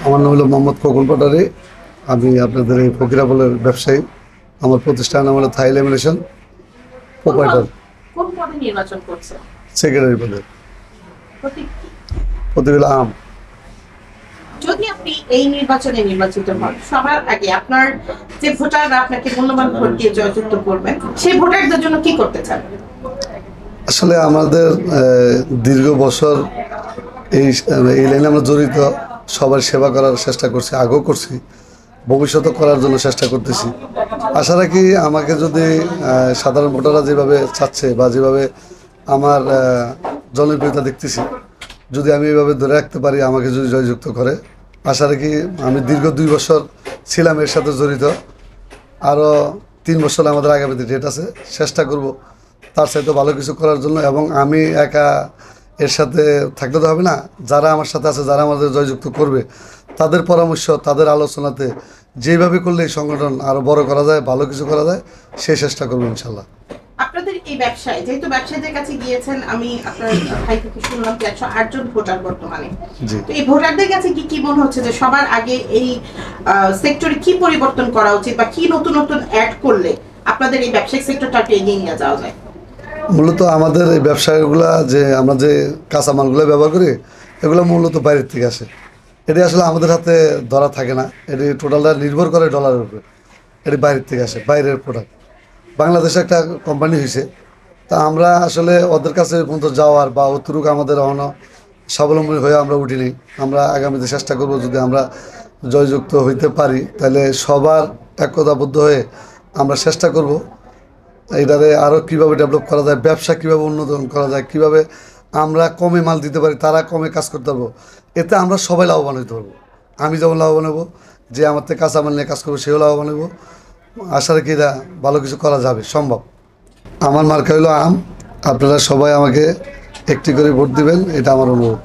আমার নাম হলো মোহাম্মদ খোকন পাটারি। আমি আপনাদের এই ফকিরাপুলের ব্যবসায়ী। আমার প্রতিষ্ঠান নাম হলো থাই ল্যামিনেশন প্রোপাইটার। কোন পদে নির্বাচন করছে? সেক্রেটারি পদে। প্রতীক কি? প্রতীক হলো আম। যদি আপনি এই নির্বাচনে নির্বাচিত হন, সবার আগে আপনার যে ভোটাররা আপনাকে মূল্যবান ভোট দিয়ে জয়যুক্ত করবেন, সেই ভোটারদের জন্য কি করতে চান? আসলে আমাদের দীর্ঘ বছর এই এই লাইনে আমরা জড়িত। সবার সেবা করার চেষ্টা করছি, আগেও করছি, ভবিষ্যতে করার জন্য চেষ্টা করতেছি। আশা রাখি আমাকে যদি সাধারণ ভোটাররা যেভাবে চাচ্ছে বা যেভাবে আমার জনপ্রিয়তা দেখতেছি, যদি আমি এইভাবে ধরে রাখতে পারি, আমাকে যদি জয়যুক্ত করে, আশা রাখি আমি দীর্ঘ 2 বছর ছিলাম এর সাথে জড়িত। আরও 3 বছর আমাদের আগামীতে ডেট আছে, চেষ্টা করব তার সাথে ভালো কিছু করার জন্য। এবং আমি একা এর সাথে থাকলে তো হবে না, যারা আমার সাথে আছে, যারা আমাদের জয়যুক্ত করবে, তাদের পরামর্শ, তাদের আলোচনাতে যেভাবে করলে এই সংগঠন আরও বড় করা যায়, ভালো কিছু করা যায়, সেই চেষ্টা করবো ইনশাল্লাহ। আপনাদের এই ব্যবসায়, যেহেতু ব্যবসায়ীদের কাছে গিয়েছেন, আমি আপনার ভাই থেকে শুনলাম যে 108 জন ভোটার বর্তমানে। জি, তো এই ভোটারদের কাছে কি মনে হচ্ছে যে সবার আগে এই সেক্টরে কি পরিবর্তন করা উচিত, বা কি নতুন নতুন অ্যাড করলে আপনাদের এই ব্যবসায়িক সেক্টরটাকে এগিয়ে নিয়ে যাওয়া যায়? মূলত আমাদের এই ব্যবসাগুলো, যে আমরা যে কাঁচামালগুলো ব্যবহার করি, এগুলো মূলত বাইরের থেকে আসে। এটি আসলে আমাদের হাতে ধরা থাকে না, এটি টোটালটা নির্ভর করে ডলারের উপরে। এটি বাইরের থেকে আসে, বাইরের প্রোডাক্ট। বাংলাদেশে একটা কোম্পানি হয়েছে, তা আমরা আসলে ওদের কাছে পর্যন্ত যাওয়ার বা অতটুকু আমাদের এখনও স্বাবলম্বী হয়ে আমরা উঠিনি। আমরা আগামীতে চেষ্টা করব, যদি আমরা জয়যুক্ত হইতে পারি, তাহলে সবার একতাবদ্ধ হয়ে আমরা চেষ্টা করব এটারে আরও কীভাবে ডেভেলপ করা যায়, ব্যবসা কীভাবে উন্নত করা যায়, কীভাবে আমরা কমে মাল দিতে পারি, তারা কমে কাজ করতে পারবো। এতে আমরা সবাই লাভবান হতে পারবো। আমি যেমন লাভবান হবো, যে আমার থেকে কাঁচামাল নিয়ে কাজ করবো সেও লাভবান হবো। আশা রাখি এটা ভালো কিছু করা যাবে, সম্ভব। আমার মার্কা হলো আম। আপনারা সবাই আমাকে একটি করে ভোট দিবেন, এটা আমার অনুরোধ।